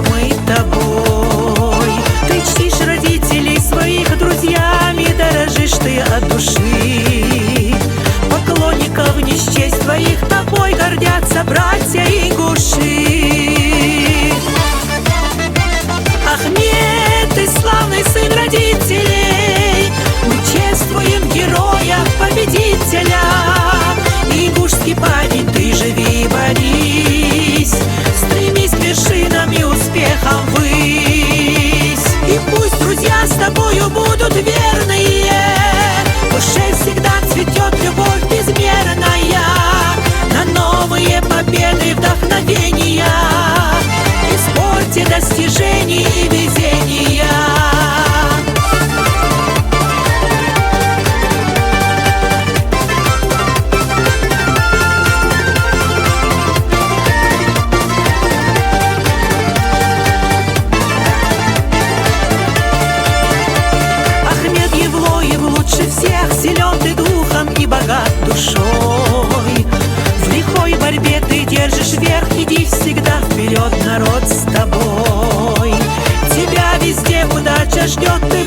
гордимся мы тобой. Ты чтишь родителей своих, друзьями дорожишь ты от души. Поклонников не счесть твоих, тобой гордятся братья ингуши. Ахмед, ты славный сын родителей, мы чествуем героя, победителя. Ингушский парень, ты живи, борись, стремись к вершинам и успехам ввысь. И пусть друзья с тобою будут верные, в душе всегда цветет любовь безмерная, на новые победы вдохновения, и в спорте достижений и везения. Всех силен ты духом и богат душой. В лихой борьбе ты держишь верх, иди всегда вперед, народ с тобой. Тебя везде удача ждет, ты